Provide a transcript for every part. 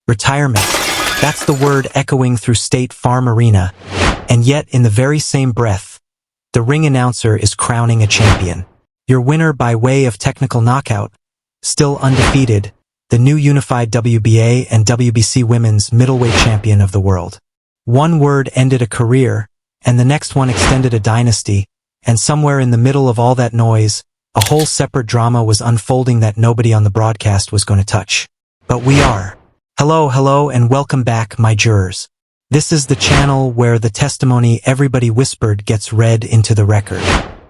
retirement. That's the word echoing through State Farm Arena. And yet, in the very same breath, the ring announcer is crowning a champion. Your winner by way of technical knockout, still undefeated, the new unified WBA and WBC women's middleweight champion of the world. One word ended a career, and the next one extended a dynasty, and somewhere in the middle of all that noise, a whole separate drama was unfolding that nobody on the broadcast was going to touch. But we are. Hello, and welcome back, my jurors. This is the channel where the testimony everybody whispered gets read into the record.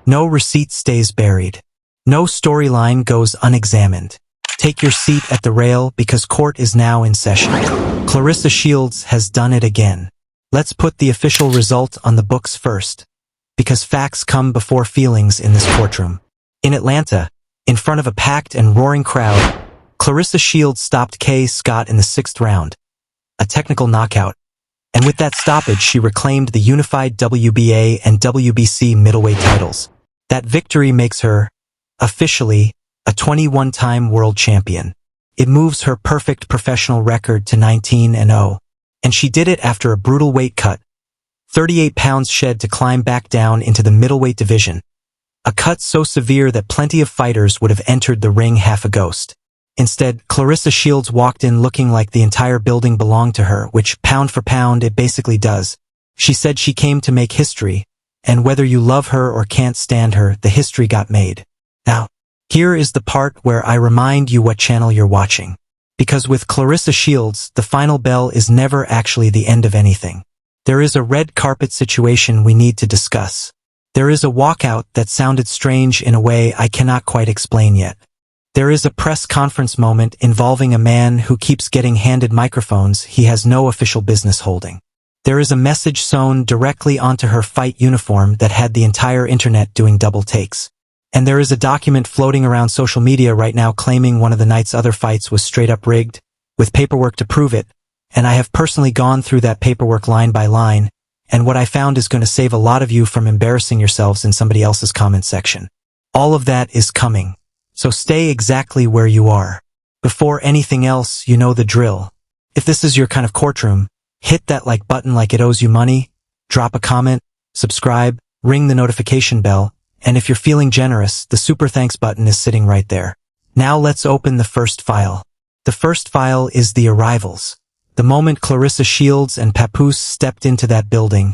No receipt stays buried. No storyline goes unexamined. Take your seat at the rail because court is now in session. Clarissa Shields has done it again. Let's put the official result on the books first, because facts come before feelings in this courtroom. In Atlanta, in front of a packed and roaring crowd, Clarissa Shields stopped Kay Scott in the 6th round, a technical knockout, and with that stoppage she reclaimed the unified WBA and WBC middleweight titles. That victory makes her, officially, a 21-time world champion. It moves her perfect professional record to 19-0. And she did it after a brutal weight cut, 38 pounds shed to climb back down into the middleweight division. A cut so severe that plenty of fighters would have entered the ring half a ghost. Instead, Clarissa Shields walked in looking like the entire building belonged to her, which, pound for pound, it basically does. She said she came to make history, and whether you love her or can't stand her, the history got made. Now, here is the part where I remind you what channel you're watching. Because with Clarissa Shields, the final bell is never actually the end of anything. There is a red carpet situation we need to discuss. There is a walkout that sounded strange in a way I cannot quite explain yet. There is a press conference moment involving a man who keeps getting handed microphones he has no official business holding. There is a message sewn directly onto her fight uniform that had the entire internet doing double takes. And there is a document floating around social media right now claiming one of the night's other fights was straight up rigged, with paperwork to prove it, and I have personally gone through that paperwork line by line, and what I found is going to save a lot of you from embarrassing yourselves in somebody else's comment section. All of that is coming, so stay exactly where you are. Before anything else, you know the drill. If this is your kind of courtroom, hit that like button like it owes you money, drop a comment, subscribe, ring the notification bell, and if you're feeling generous, the super thanks button is sitting right there. Now let's open the first file. The first file is the arrivals. The moment Clarissa Shields and Papoose'S stepped into that building,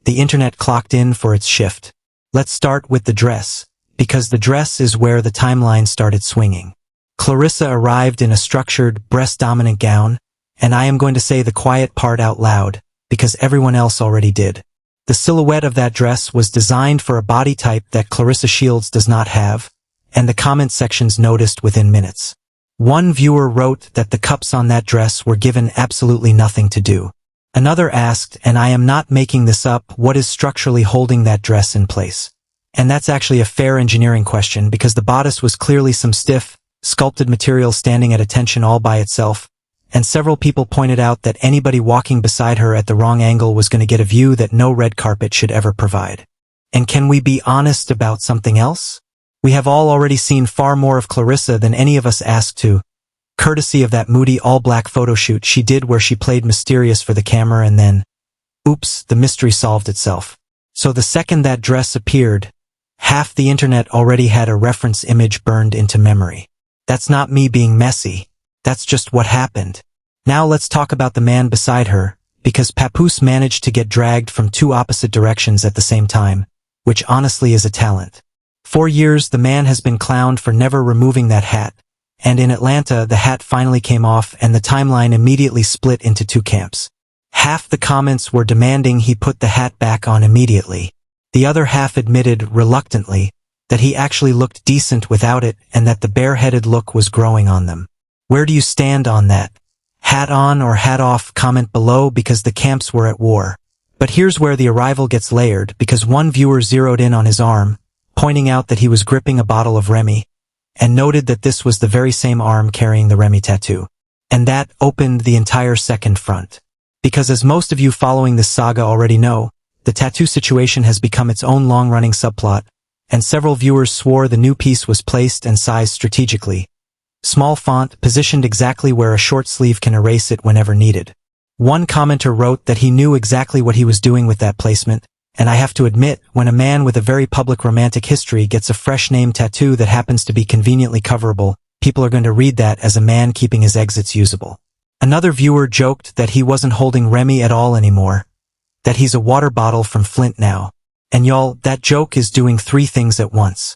the internet clocked in for its shift. Let's start with the dress, because the dress is where the timeline started swinging. Clarissa arrived in a structured, breast-dominant gown, and I am going to say the quiet part out loud, because everyone else already did. The silhouette of that dress was designed for a body type that Clarissa Shields does not have, and the comment sections noticed within minutes. One viewer wrote that the cups on that dress were given absolutely nothing to do. Another asked, and I am not making this up, what is structurally holding that dress in place? And that's actually a fair engineering question because the bodice was clearly some stiff, sculpted material standing at attention all by itself. And several people pointed out that anybody walking beside her at the wrong angle was going to get a view that no red carpet should ever provide. And can we be honest about something else? We have all already seen far more of Clarissa than any of us asked to, courtesy of that moody all-black photo shoot she did where she played mysterious for the camera and then, oops, the mystery solved itself. So the second that dress appeared, half the internet already had a reference image burned into memory. That's not me being messy. That's just what happened. Now let's talk about the man beside her, because Papoose'S managed to get dragged from two opposite directions at the same time, which honestly is a talent. For years the man has been clowned for never removing that hat, and in Atlanta the hat finally came off and the timeline immediately split into two camps. Half the comments were demanding he put the hat back on immediately. The other half admitted, reluctantly, that he actually looked decent without it and that the bareheaded look was growing on them. Where do you stand on that? Hat on or hat off? Comment below because the camps were at war. But here's where the arrival gets layered because one viewer zeroed in on his arm, pointing out that he was gripping a bottle of Remy, and noted that this was the very same arm carrying the Remy tattoo. And that opened the entire second front. Because as most of you following this saga already know, the tattoo situation has become its own long-running subplot, and several viewers swore the new piece was placed and sized strategically, Small font, positioned exactly where a short sleeve can erase it whenever needed. One commenter wrote that he knew exactly what he was doing with that placement, and I have to admit, when a man with a very public romantic history gets a fresh name tattoo that happens to be conveniently coverable, people are going to read that as a man keeping his exits usable. Another viewer joked that he wasn't holding Remy at all anymore, that he's a water bottle from Flint now. And y'all, that joke is doing three things at once.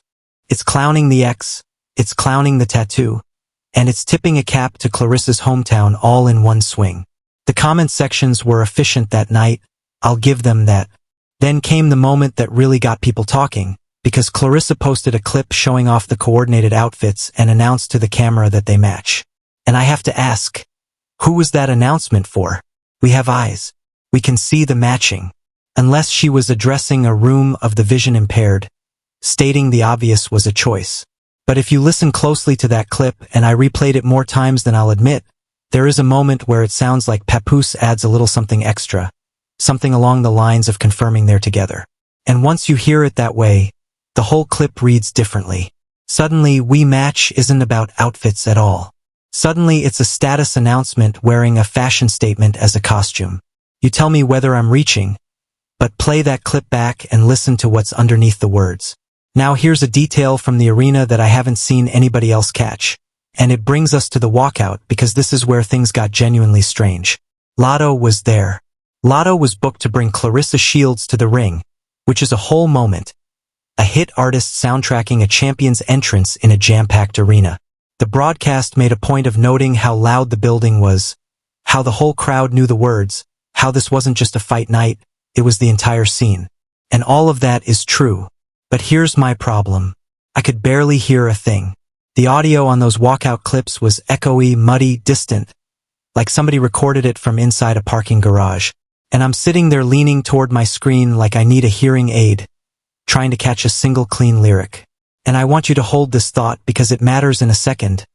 It's clowning the ex, it's clowning the tattoo, and it's tipping a cap to Clarissa's hometown all in one swing. The comment sections were efficient that night, I'll give them that. Then came the moment that really got people talking, because Clarissa posted a clip showing off the coordinated outfits and announced to the camera that they match. And I have to ask, who was that announcement for? We have eyes. We can see the matching. Unless she was addressing a room of the vision impaired, stating the obvious was a choice. But if you listen closely to that clip, and I replayed it more times than I'll admit, there is a moment where it sounds like Papoose'S adds a little something extra, something along the lines of confirming they're together. And once you hear it that way, the whole clip reads differently. Suddenly, We Match isn't about outfits at all. Suddenly, it's a status announcement wearing a fashion statement as a costume. You tell me whether I'm reaching, but play that clip back and listen to what's underneath the words. Now here's a detail from the arena that I haven't seen anybody else catch. And it brings us to the walkout because this is where things got genuinely strange. Lotto was there. Lotto was booked to bring Clarissa Shields to the ring, which is a whole moment. A hit artist soundtracking a champion's entrance in a jam-packed arena. The broadcast made a point of noting how loud the building was, how the whole crowd knew the words, how this wasn't just a fight night, it was the entire scene. And all of that is true. But here's my problem. I could barely hear a thing. The audio on those walkout clips was echoey, muddy, distant, like somebody recorded it from inside a parking garage. And I'm sitting there leaning toward my screen like I need a hearing aid, trying to catch a single clean lyric. And I want you to hold this thought because it matters in a second.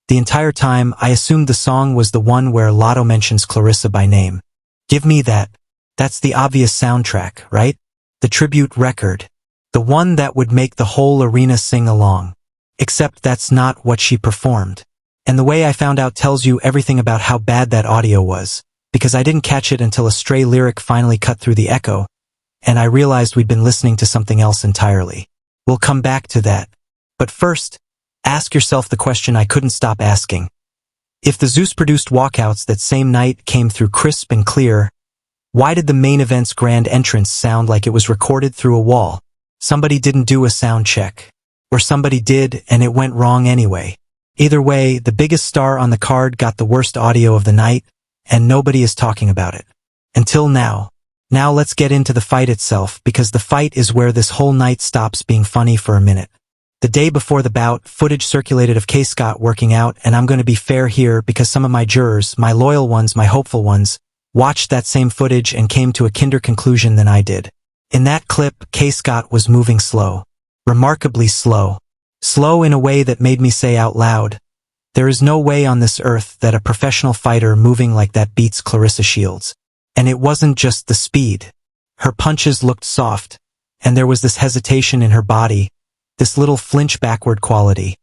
The entire time, I assumed the song was the one where Lotto mentions Clarissa by name. Give me that. That's the obvious soundtrack, right? The tribute record. The one that would make the whole arena sing along. Except that's not what she performed. And the way I found out tells you everything about how bad that audio was, because I didn't catch it until a stray lyric finally cut through the echo, and I realized we'd been listening to something else entirely. We'll come back to that. But first, ask yourself the question I couldn't stop asking. If the Zeus-produced walkouts that same night came through crisp and clear, why did the main event's grand entrance sound like it was recorded through a wall? Somebody didn't do a sound check. Or somebody did, and it went wrong anyway. Either way, the biggest star on the card got the worst audio of the night, and nobody is talking about it. Until now. Now let's get into the fight itself, because the fight is where this whole night stops being funny for a minute. The day before the bout, footage circulated of K. Scott working out, and I'm going to be fair here because some of my jurors, my loyal ones, my hopeful ones, watched that same footage and came to a kinder conclusion than I did. In that clip, K. Scott was moving slow. Remarkably slow. Slow in a way that made me say out loud, there is no way on this earth that a professional fighter moving like that beats Clarissa Shields. And it wasn't just the speed. Her punches looked soft, and there was this hesitation in her body, this little flinch backward quality,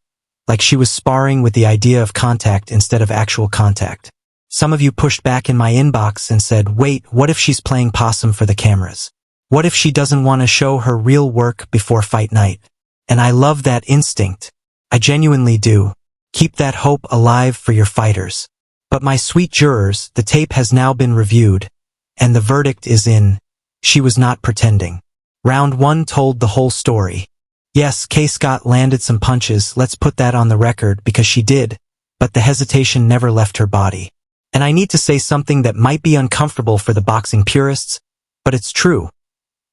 like she was sparring with the idea of contact instead of actual contact. Some of you pushed back in my inbox and said, wait, what if she's playing possum for the cameras? What if she doesn't want to show her real work before fight night? And I love that instinct. I genuinely do. Keep that hope alive for your fighters. But my sweet jurors, the tape has now been reviewed, and the verdict is in. She was not pretending. Round 1 told the whole story. Yes, K. Scott landed some punches, let's put that on the record, because she did, but the hesitation never left her body. And I need to say something that might be uncomfortable for the boxing purists, but it's true.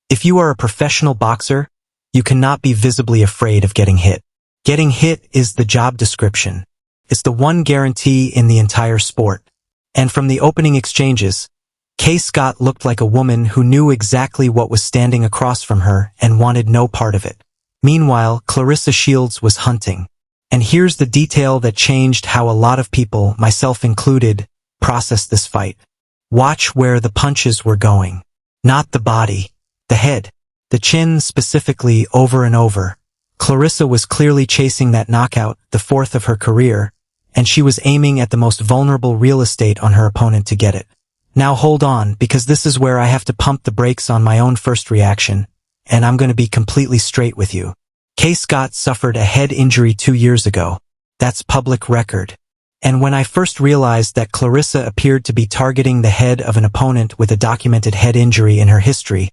If you are a professional boxer, you cannot be visibly afraid of getting hit. Getting hit is the job description. It's the one guarantee in the entire sport. And from the opening exchanges, K. Scott looked like a woman who knew exactly what was standing across from her and wanted no part of it. Meanwhile, Clarissa Shields was hunting. And here's the detail that changed how a lot of people, myself included, processed this fight. Watch where the punches were going. Not the body. The head. The chin specifically over and over. Clarissa was clearly chasing that knockout, the fourth of her career, and she was aiming at the most vulnerable real estate on her opponent to get it. Now hold on, because this is where I have to pump the brakes on my own first reaction, and I'm going to be completely straight with you. Kay Scott suffered a head injury 2 years ago. That's public record. And when I first realized that Clarissa appeared to be targeting the head of an opponent with a documented head injury in her history,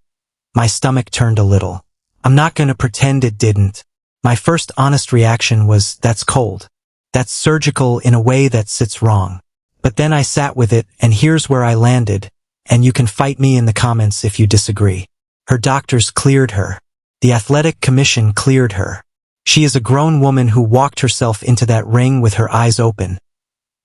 my stomach turned a little. I'm not going to pretend it didn't. My first honest reaction was, that's cold. That's surgical in a way that sits wrong. But then I sat with it, and here's where I landed, and you can fight me in the comments if you disagree. Her doctors cleared her. The athletic commission cleared her. She is a grown woman who walked herself into that ring with her eyes open.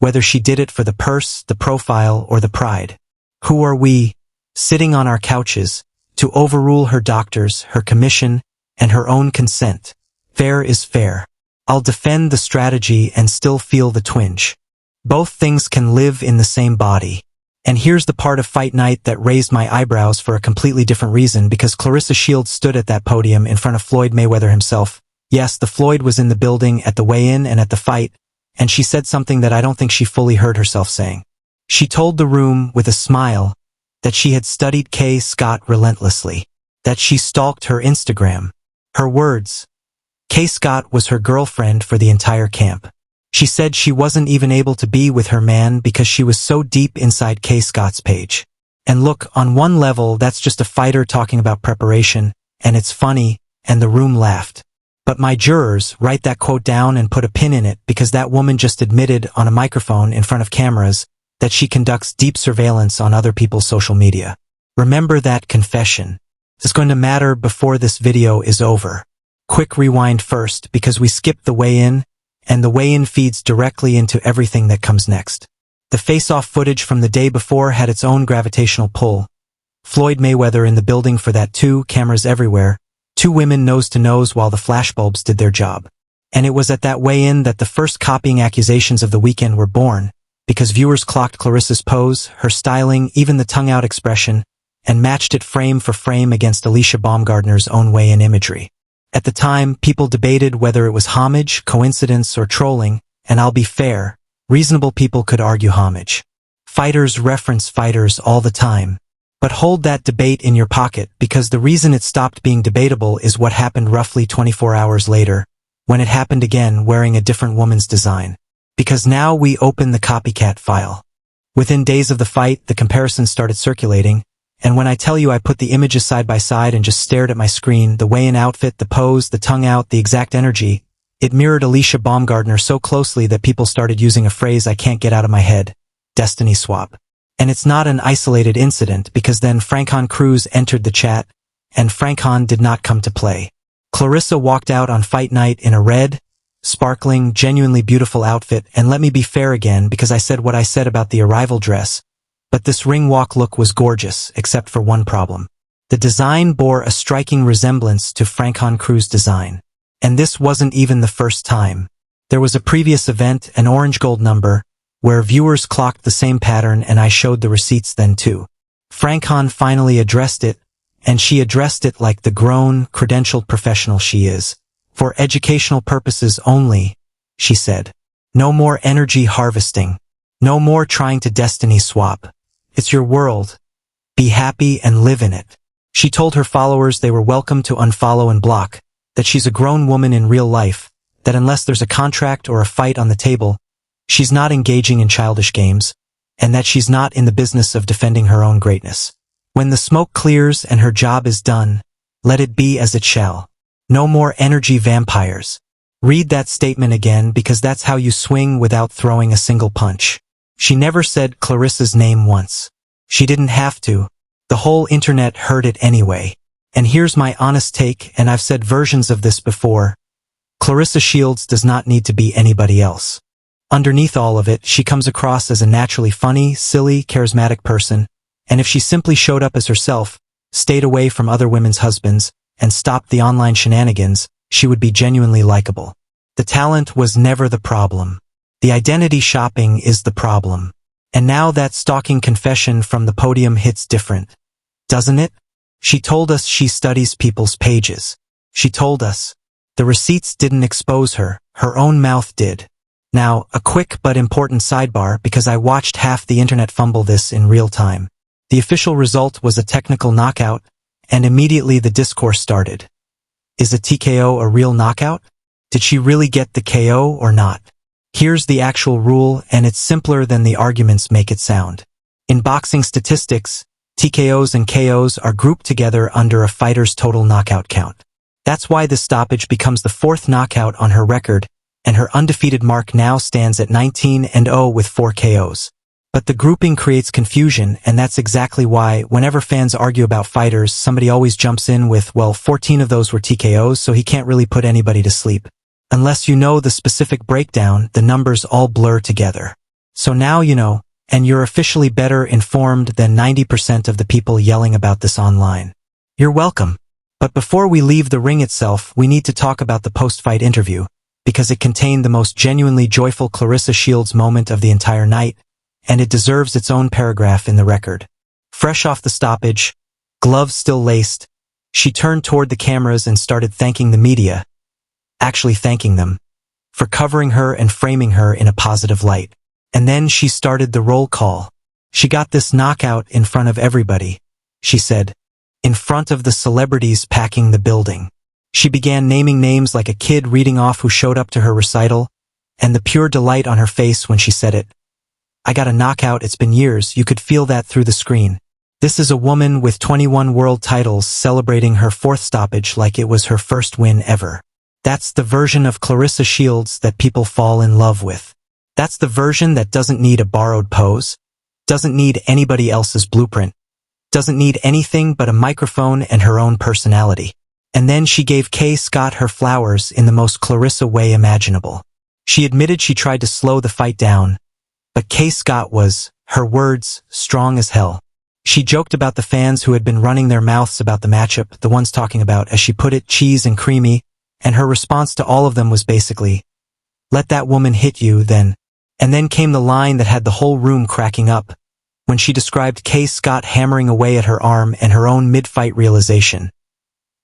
Whether she did it for the purse, the profile, or the pride. Who are we, sitting on our couches, to overrule her doctors, her commission, and her own consent? Fair is fair. I'll defend the strategy and still feel the twinge. Both things can live in the same body. And here's the part of fight night that raised my eyebrows for a completely different reason, because Clarissa Shields stood at that podium in front of Floyd Mayweather himself. Yes, the Floyd was in the building at the weigh-in and at the fight, and she said something that I don't think she fully heard herself saying. She told the room with a smile that she had studied Kay Scott relentlessly, that she stalked her Instagram. Her words: Kay Scott was her girlfriend for the entire camp. She said she wasn't even able to be with her man because she was so deep inside Kay Scott's page. And look, on one level, that's just a fighter talking about preparation, and it's funny, and the room laughed. But my jurors, write that quote down and put a pin in it, because that woman just admitted on a microphone in front of cameras that she conducts deep surveillance on other people's social media. Remember that confession. It's going to matter before this video is over. Quick rewind first, because we skipped the weigh-in, and the weigh-in feeds directly into everything that comes next. The face-off footage from the day before had its own gravitational pull. Floyd Mayweather in the building for that too, cameras everywhere. 2 women nose to nose while the flashbulbs did their job. And it was at that weigh-in that the first copying accusations of the weekend were born, because viewers clocked Clarissa's pose, her styling, even the tongue-out expression, and matched it frame for frame against Alicia Baumgardner's own weigh-in imagery. At the time, people debated whether it was homage, coincidence, or trolling, and I'll be fair, reasonable people could argue homage. Fighters reference fighters all the time. But hold that debate in your pocket, because the reason it stopped being debatable is what happened roughly 24 hours later, when it happened again wearing a different woman's design. Because now we open the copycat file. Within days of the fight, the comparisons started circulating, and when I tell you I put the images side by side and just stared at my screen, the weigh-in outfit, the pose, the tongue out, the exact energy, it mirrored Alicia Baumgardner so closely that people started using a phrase I can't get out of my head: destiny swap. And it's not an isolated incident, because then Franchon Crews entered the chat, and Franchon did not come to play. Clarissa walked out on fight night in a red, sparkling, genuinely beautiful outfit, and let me be fair again, because I said what I said about the arrival dress, but this ring walk look was gorgeous, except for one problem. The design bore a striking resemblance to Franchon Crews' design. And this wasn't even the first time. There was a previous event, an orange gold number, where viewers clocked the same pattern, and I showed the receipts then too. Franchon finally addressed it, and she addressed it like the grown, credentialed professional she is. For educational purposes only, she said. No more energy harvesting. No more trying to destiny swap. It's your world. Be happy and live in it. She told her followers they were welcome to unfollow and block, that she's a grown woman in real life, that unless there's a contract or a fight on the table, she's not engaging in childish games, and that she's not in the business of defending her own greatness. When the smoke clears and her job is done, let it be as it shall. No more energy vampires. Read that statement again, because that's how you swing without throwing a single punch. She never said Clarissa's name once. She didn't have to. The whole internet heard it anyway. And here's my honest take, and I've said versions of this before. Clarissa Shields does not need to be anybody else. Underneath all of it, she comes across as a naturally funny, silly, charismatic person, and if she simply showed up as herself, stayed away from other women's husbands, and stopped the online shenanigans, she would be genuinely likable. The talent was never the problem. The identity shopping is the problem. And now that stalking confession from the podium hits different. Doesn't it? She told us she studies people's pages. She told us. The receipts didn't expose her, her own mouth did. Now, a quick but important sidebar because I watched half the internet fumble this in real time. The official result was a technical knockout, and immediately the discourse started. Is a TKO a real knockout? Did she really get the KO or not? Here's the actual rule, and it's simpler than the arguments make it sound. In boxing statistics, TKOs and KOs are grouped together under a fighter's total knockout count. That's why the stoppage becomes the fourth knockout on her record, and her undefeated mark now stands at 19-0 with 4 KOs. But the grouping creates confusion, and that's exactly why, whenever fans argue about fighters, somebody always jumps in with, well, 14 of those were TKOs, so he can't really put anybody to sleep. Unless you know the specific breakdown, the numbers all blur together. So now you know, and you're officially better informed than 90% of the people yelling about this online. You're welcome. But before we leave the ring itself, we need to talk about the post-fight interview, because it contained the most genuinely joyful Clarissa Shields moment of the entire night, and it deserves its own paragraph in the record. Fresh off the stoppage, gloves still laced, she turned toward the cameras and started thanking the media, actually thanking them, for covering her and framing her in a positive light. And then she started the roll call. She got this knockout in front of everybody, she said, in front of the celebrities packing the building. She began naming names like a kid reading off who showed up to her recital, and the pure delight on her face when she said it. I got a knockout, it's been years, you could feel that through the screen. This is a woman with 21 world titles celebrating her 4th stoppage like it was her first win ever. That's the version of Clarissa Shields that people fall in love with. That's the version that doesn't need a borrowed pose, doesn't need anybody else's blueprint, doesn't need anything but a microphone and her own personality. And then she gave Kay Scott her flowers in the most Clarissa way imaginable. She admitted she tried to slow the fight down, but Kay Scott was, her words, strong as hell. She joked about the fans who had been running their mouths about the matchup, the ones talking about, as she put it, cheese and creamy, and her response to all of them was basically, let that woman hit you, then. And then came the line that had the whole room cracking up, when she described Kay Scott hammering away at her arm and her own mid-fight realization.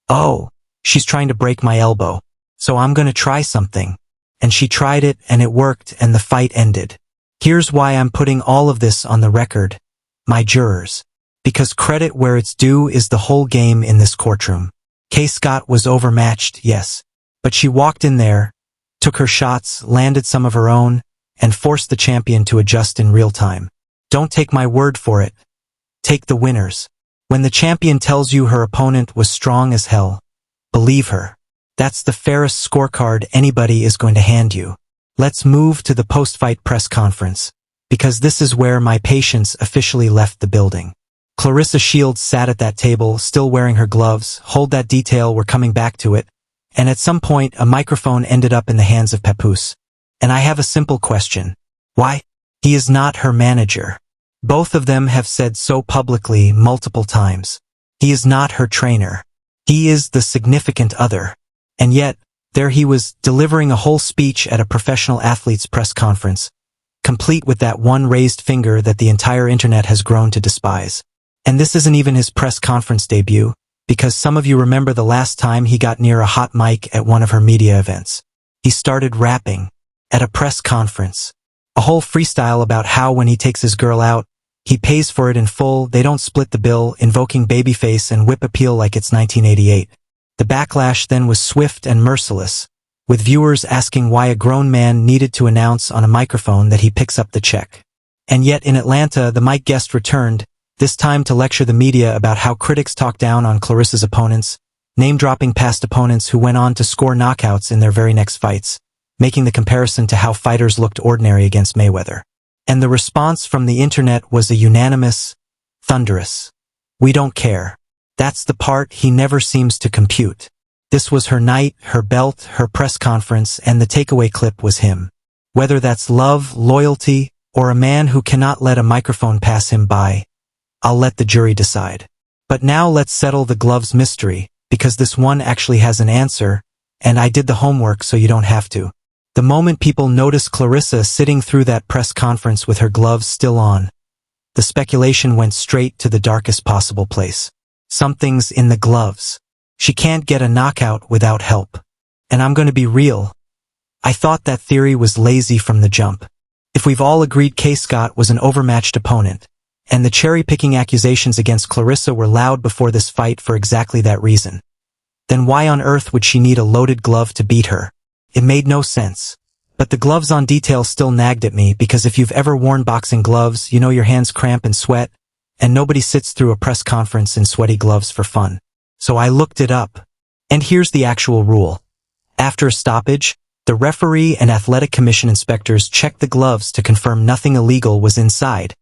Oh, she's trying to break my elbow, so I'm gonna try something. And she tried it, and it worked, and the fight ended. Here's why I'm putting all of this on the record, my jurors. Because credit where it's due is the whole game in this courtroom. Kay Scott was overmatched, yes. But she walked in there, took her shots, landed some of her own, and forced the champion to adjust in real time. Don't take my word for it. Take the winners. When the champion tells you her opponent was strong as hell, believe her. That's the fairest scorecard anybody is going to hand you. Let's move to the post-fight press conference, because this is where my patience officially left the building. Clarissa Shields sat at that table, still wearing her gloves. Hold that detail, we're coming back to it. And at some point, a microphone ended up in the hands of Papoose'S. And I have a simple question. Why? He is not her manager. Both of them have said so publicly multiple times. He is not her trainer. He is the significant other. And yet, there he was, delivering a whole speech at a professional athlete's press conference, complete with that one raised finger that the entire internet has grown to despise. And this isn't even his press conference debut, because some of you remember the last time he got near a hot mic at one of her media events. He started rapping at a press conference. A whole freestyle about how when he takes his girl out, he pays for it in full, they don't split the bill, invoking babyface and whip appeal like it's 1988. The backlash then was swift and merciless, with viewers asking why a grown man needed to announce on a microphone that he picks up the check. And yet in Atlanta, the mic guest returned, this time to lecture the media about how critics talk down on Clarissa's opponents, name-dropping past opponents who went on to score knockouts in their very next fights, making the comparison to how fighters looked ordinary against Mayweather. And the response from the internet was a unanimous, thunderous, we don't care. That's the part he never seems to compute. This was her night, her belt, her press conference, and the takeaway clip was him. Whether that's love, loyalty, or a man who cannot let a microphone pass him by, I'll let the jury decide. But now let's settle the gloves mystery, because this one actually has an answer, and I did the homework so you don't have to. The moment people noticed Clarissa sitting through that press conference with her gloves still on, the speculation went straight to the darkest possible place. Something's in the gloves. She can't get a knockout without help. And I'm going to be real. I thought that theory was lazy from the jump. If we've all agreed K. Scott was an overmatched opponent, and the cherry-picking accusations against Clarissa were loud before this fight for exactly that reason, then why on earth would she need a loaded glove to beat her? It made no sense. But the gloves on detail still nagged at me because if you've ever worn boxing gloves, you know your hands cramp and sweat, and nobody sits through a press conference in sweaty gloves for fun. So I looked it up. And here's the actual rule. After a stoppage, the referee and athletic commission inspectors check the gloves to confirm nothing illegal was inside,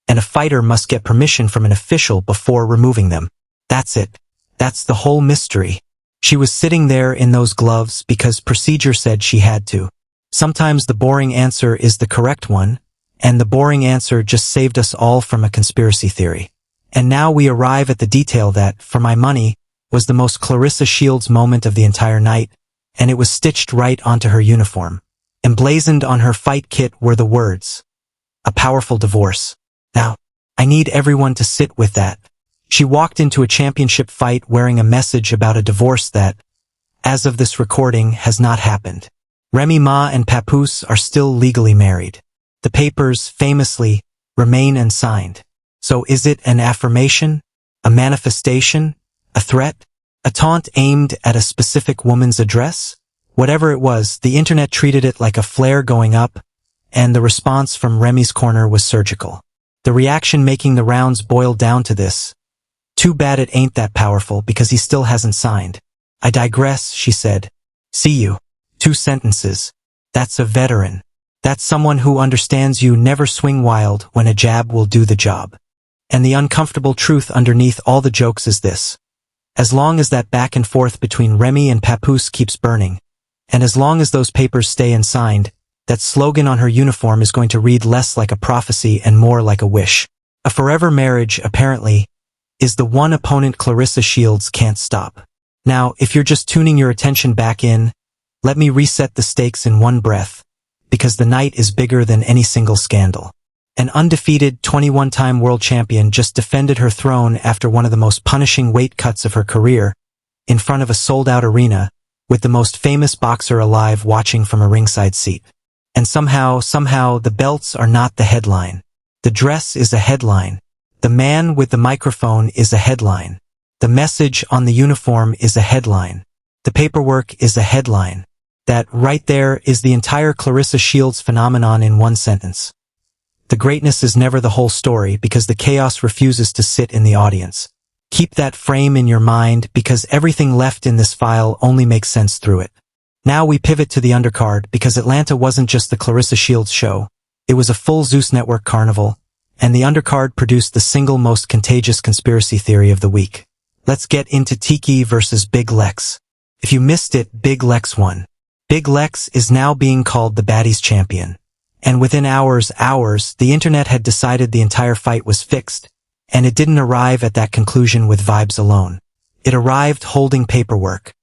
and a fighter must get permission from an official before removing them. That's it. That's the whole mystery. She was sitting there in those gloves because procedure said she had to. Sometimes the boring answer is the correct one, and the boring answer just saved us all from a conspiracy theory. And now we arrive at the detail that, for my money, was the most Clarissa Shields moment of the entire night, and it was stitched right onto her uniform. Emblazoned on her fight kit were the words, "A powerful divorce." Now, I need everyone to sit with that. She walked into a championship fight wearing a message about a divorce that, as of this recording, has not happened. Remy Ma and Papoose'S are still legally married. The papers, famously, remain unsigned. So is it an affirmation? A manifestation? A threat? A taunt aimed at a specific woman's address? Whatever it was, the internet treated it like a flare going up, and the response from Remy's corner was surgical. The reaction making the rounds boiled down to this: "Too bad it ain't that powerful because he still hasn't signed." "I digress," she said. "See you." 2 sentences. That's a veteran. That's someone who understands you never swing wild when a jab will do the job. And the uncomfortable truth underneath all the jokes is this. As long as that back and forth between Remy and Papoose'S keeps burning, and as long as those papers stay unsigned, that slogan on her uniform is going to read less like a prophecy and more like a wish. A forever marriage, apparently, is the one opponent Clarissa Shields can't stop. Now, if you're just tuning your attention back in, let me reset the stakes in one breath, because the night is bigger than any single scandal. An undefeated 21-time world champion just defended her throne after one of the most punishing weight cuts of her career, in front of a sold-out arena, with the most famous boxer alive watching from a ringside seat. And somehow, the belts are not the headline. The dress is a headline. The man with the microphone is a headline. The message on the uniform is a headline. The paperwork is a headline. That right there is the entire Clarissa Shields phenomenon in one sentence. The greatness is never the whole story because the chaos refuses to sit in the audience. Keep that frame in your mind because everything left in this file only makes sense through it. Now we pivot to the undercard because Atlanta wasn't just the Clarissa Shields show. It was a full Zeus Network carnival, and the undercard produced the single most contagious conspiracy theory of the week. Let's get into Tiki versus Big Lex. If you missed it, Big Lex won. Big Lex is now being called the Baddies champion. And within hours, the internet had decided the entire fight was fixed, and it didn't arrive at that conclusion with vibes alone. It arrived holding paperwork.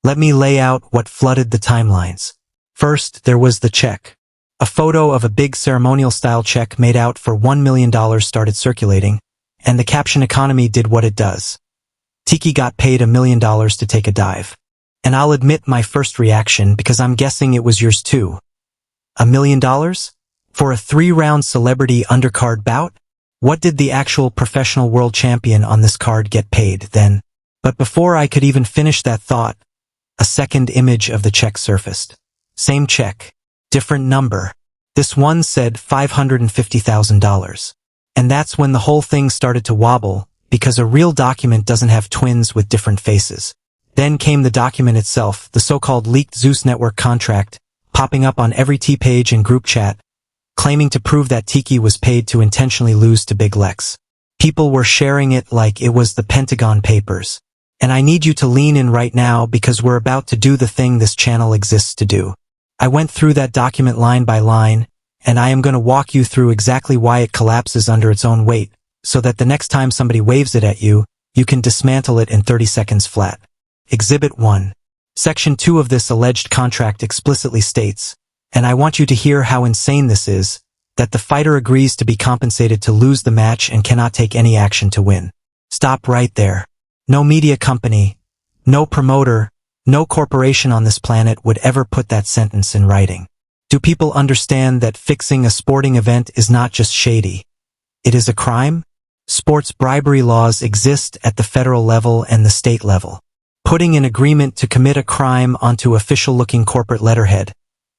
Let me lay out what flooded the timelines. First, there was the check. A photo of a big ceremonial-style check made out for $1 million started circulating, and the caption economy did what it does. Tiki got paid $1 million to take a dive. And I'll admit my first reaction because I'm guessing it was yours too. $1 million? For a 3-round celebrity undercard bout? What did the actual professional world champion on this card get paid then? But before I could even finish that thought, a second image of the check surfaced. Same check, different number. This one said $550,000. And that's when the whole thing started to wobble, because a real document doesn't have twins with different faces. Then came the document itself, the so-called leaked Zeus Network contract, popping up on every T-page and group chat, claiming to prove that Tiki was paid to intentionally lose to Big Lex. People were sharing it like it was the Pentagon Papers. And I need you to lean in right now because we're about to do the thing this channel exists to do. I went through that document line by line, and I am going to walk you through exactly why it collapses under its own weight, so that the next time somebody waves it at you, you can dismantle it in 30 seconds flat. Exhibit 1. Section 2 of this alleged contract explicitly states, and I want you to hear how insane this is, that the fighter agrees to be compensated to lose the match and cannot take any action to win. Stop right there. No media company, no promoter, No corporation on this planet would ever put that sentence in writing. Do people understand that fixing a sporting event is not just shady? It is a crime? Sports bribery laws exist at the federal level and the state level. Putting an agreement to commit a crime onto official-looking corporate letterhead,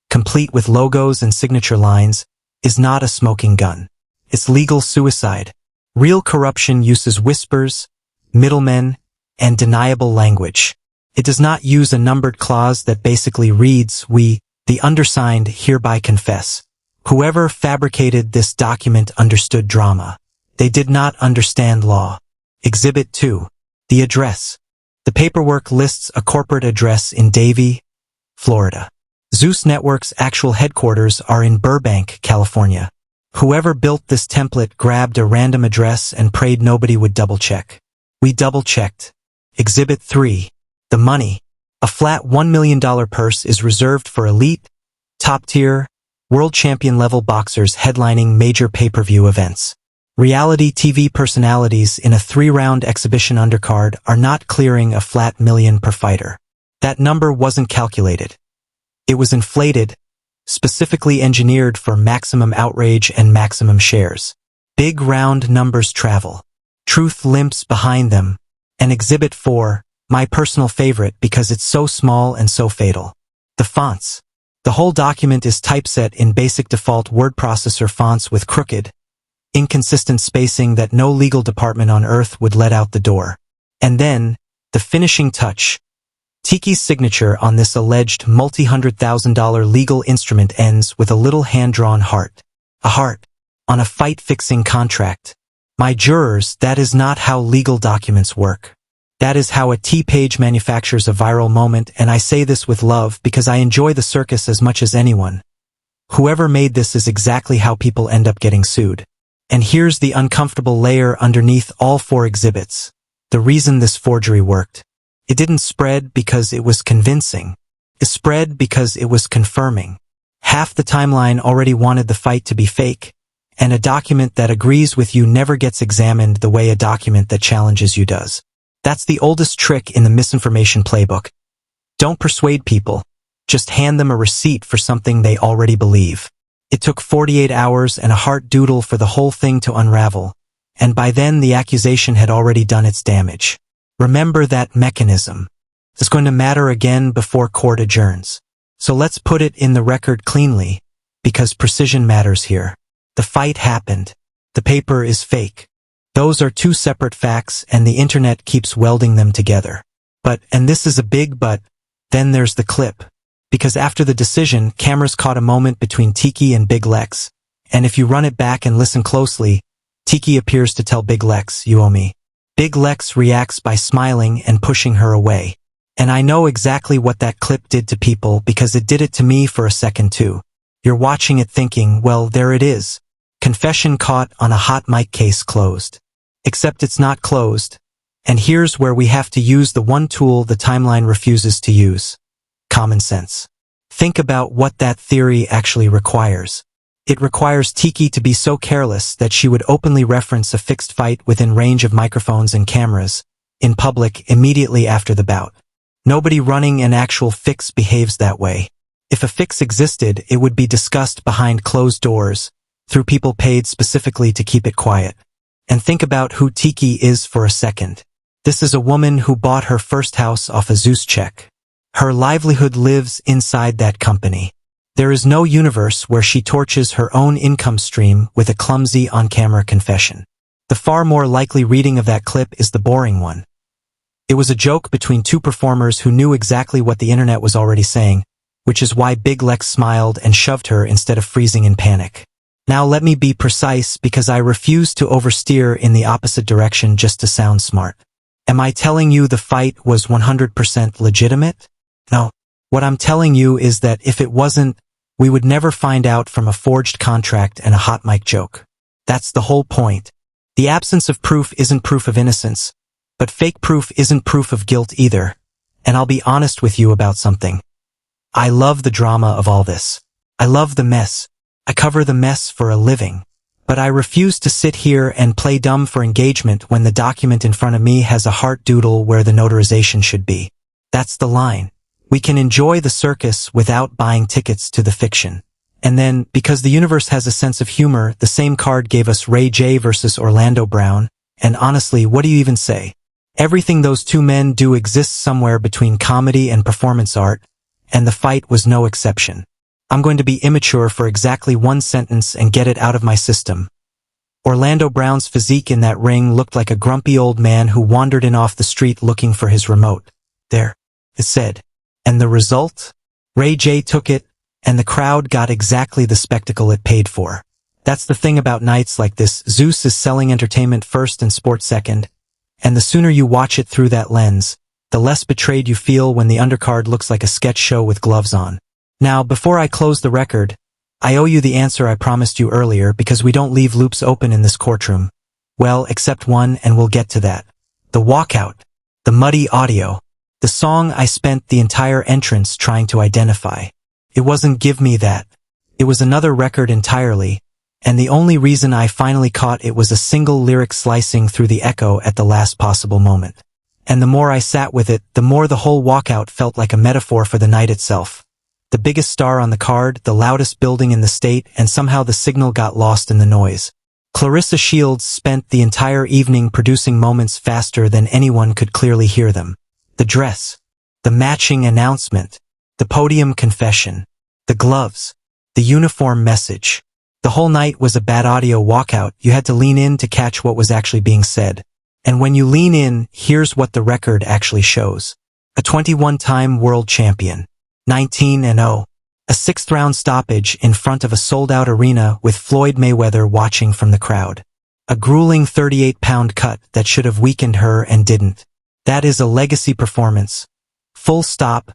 complete with logos and signature lines, is not a smoking gun. It's legal suicide. Real corruption uses whispers, middlemen, and deniable language. It does not use a numbered clause that basically reads, "We, the undersigned, hereby confess." Whoever fabricated this document understood drama. They did not understand law. Exhibit 2. The address. The paperwork lists a corporate address in Davie, Florida. Zeus Network's actual headquarters are in Burbank, California. Whoever built this template grabbed a random address and prayed nobody would double-check. We double-checked. Exhibit 3. The money. A flat $1 million purse is reserved for elite, top-tier, world champion-level boxers headlining major pay-per-view events. Reality TV personalities in a 3-round exhibition undercard are not clearing a flat million per fighter. That number wasn't calculated. It was inflated, specifically engineered for maximum outrage and maximum shares. Big round numbers travel. Truth limps behind them. And Exhibit 4, my personal favorite because it's so small and so fatal. The fonts. The whole document is typeset in basic default word processor fonts with crooked, inconsistent spacing that no legal department on earth would let out the door. And then, the finishing touch. Tiki's signature on this alleged multi-$100,000 legal instrument ends with a little hand-drawn heart. A heart. On a fight-fixing contract. My jurors, that is not how legal documents work. That is how a T-page manufactures a viral moment, and I say this with love because I enjoy the circus as much as anyone. Whoever made this is exactly how people end up getting sued. And here's the uncomfortable layer underneath all 4 exhibits. The reason this forgery worked. It didn't spread because it was convincing. It spread because it was confirming. Half the timeline already wanted the fight to be fake, and a document that agrees with you never gets examined the way a document that challenges you does. That's the oldest trick in the misinformation playbook. Don't persuade people. Just hand them a receipt for something they already believe. It took 48 hours and a heart doodle for the whole thing to unravel, and by then the accusation had already done its damage. Remember that mechanism. It's going to matter again before court adjourns. So let's put it in the record cleanly, because precision matters here. The fight happened. The paper is fake. Those are 2 separate facts, and the internet keeps welding them together. But, and this is a big but, then there's the clip. Because after the decision, cameras caught a moment between Tiki and Big Lex, and if you run it back and listen closely, Tiki appears to tell Big Lex, "You owe me." Big Lex reacts by smiling and pushing her away. And I know exactly what that clip did to people because it did it to me for a second too. You're watching it thinking, well, there it is. Confession caught on a hot mic case closed. Except it's not closed. And here's where we have to use the one tool the timeline refuses to use. Common sense. Think about what that theory actually requires. It requires Tiki to be so careless that she would openly reference a fixed fight within range of microphones and cameras, in public immediately after the bout. Nobody running an actual fix behaves that way. If a fix existed, it would be discussed behind closed doors, through people paid specifically to keep it quiet. And think about who Tiki is for a second. This is a woman who bought her first house off a Zeus check. Her livelihood lives inside that company. There is no universe where she torches her own income stream with a clumsy on-camera confession. The far more likely reading of that clip is the boring one. It was a joke between 2 performers who knew exactly what the internet was already saying, which is why Big Lex smiled and shoved her instead of freezing in panic. Now let me be precise because I refuse to oversteer in the opposite direction just to sound smart. Am I telling you the fight was 100% legitimate? No. What I'm telling you is that if it wasn't, we would never find out from a forged contract and a hot mic joke. That's the whole point. The absence of proof isn't proof of innocence, but fake proof isn't proof of guilt either. And I'll be honest with you about something. I love the drama of all this. I love the mess. I cover the mess for a living. But I refuse to sit here and play dumb for engagement when the document in front of me has a heart doodle where the notarization should be. That's the line. We can enjoy the circus without buying tickets to the fiction. And then, because the universe has a sense of humor, the same card gave us Ray J versus Orlando Brown, and honestly, what do you even say? Everything those two men do exists somewhere between comedy and performance art, and the fight was no exception. I'm going to be immature for exactly one sentence and get it out of my system. Orlando Brown's physique in that ring looked like a grumpy old man who wandered in off the street looking for his remote. There, it said. And the result? Ray J took it, and the crowd got exactly the spectacle it paid for. That's the thing about nights like this. Zeus is selling entertainment first and sport second, and the sooner you watch it through that lens, the less betrayed you feel when the undercard looks like a sketch show with gloves on. Now, before I close the record, I owe you the answer I promised you earlier because we don't leave loops open in this courtroom. Well, except one, and we'll get to that. The walkout. The muddy audio. The song I spent the entire entrance trying to identify. It wasn't Give Me That. It was another record entirely, and the only reason I finally caught it was a single lyric slicing through the echo at the last possible moment. And the more I sat with it, the more the whole walkout felt like a metaphor for the night itself. The biggest star on the card, the loudest building in the state, and somehow the signal got lost in the noise. Clarissa Shields spent the entire evening producing moments faster than anyone could clearly hear them. The dress, the matching announcement, the podium confession, the gloves, the uniform message. The whole night was a bad audio walkout. You had to lean in to catch what was actually being said. And when you lean in, here's what the record actually shows. A 21-time world champion. 19-0. A 6th-round stoppage in front of a sold-out arena with Floyd Mayweather watching from the crowd. A grueling 38-pound cut that should have weakened her and didn't. That is a legacy performance. Full stop,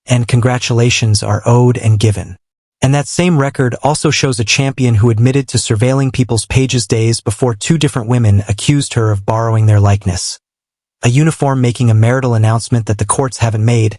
and congratulations are owed and given. And that same record also shows a champion who admitted to surveilling people's pages days before 2 different women accused her of borrowing their likeness. A uniform making a marital announcement that the courts haven't made,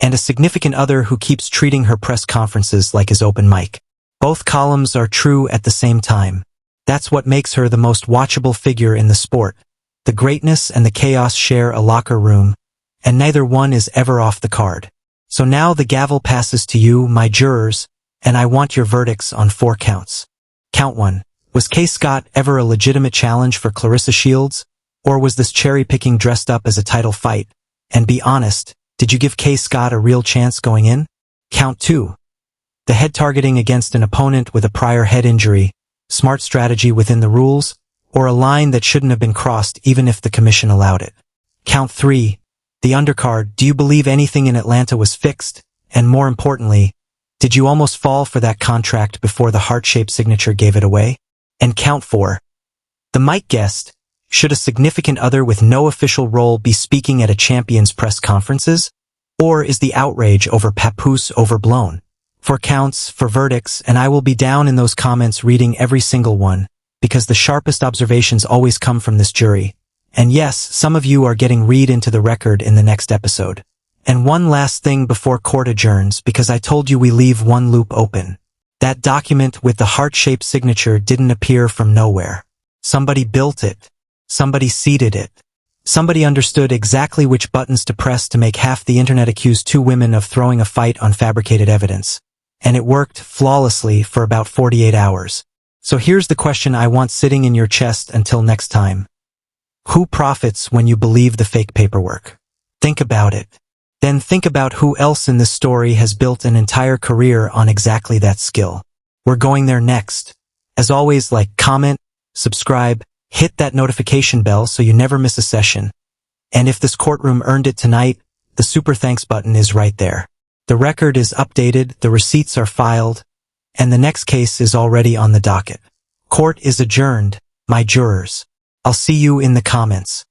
and a significant other who keeps treating her press conferences like his open mic. Both columns are true at the same time. That's what makes her the most watchable figure in the sport. The greatness and the chaos share a locker room, and neither one is ever off the card. So now the gavel passes to you, my jurors, and I want your verdicts on 4 counts. Count 1. Was Kay Scott ever a legitimate challenge for Clarissa Shields? Or was this cherry-picking dressed up as a title fight? And be honest, did you give Kay Scott a real chance going in? Count 2. The head targeting against an opponent with a prior head injury, smart strategy within the rules, or a line that shouldn't have been crossed even if the commission allowed it. Count 3. The undercard. Do you believe anything in Atlanta was fixed? And more importantly, did you almost fall for that contract before the heart-shaped signature gave it away? And count 4. The mic guest. Should a significant other with no official role be speaking at a champion's press conferences? Or is the outrage over Papoose'S overblown? 4 counts, for verdicts, and I will be down in those comments reading every single one, because the sharpest observations always come from this jury. And yes, some of you are getting read into the record in the next episode. And one last thing before court adjourns, because I told you we leave one loop open. That document with the heart-shaped signature didn't appear from nowhere. Somebody built it. Somebody seeded it. Somebody understood exactly which buttons to press to make half the internet accuse 2 women of throwing a fight on fabricated evidence. And it worked flawlessly for about 48 hours. So here's the question I want sitting in your chest until next time. Who profits when you believe the fake paperwork? Think about it. Then think about who else in this story has built an entire career on exactly that skill. We're going there next. As always, like, comment, subscribe, hit that notification bell so you never miss a session. And if this courtroom earned it tonight, the super thanks button is right there. The record is updated, the receipts are filed, and the next case is already on the docket. Court is adjourned, my jurors. I'll see you in the comments.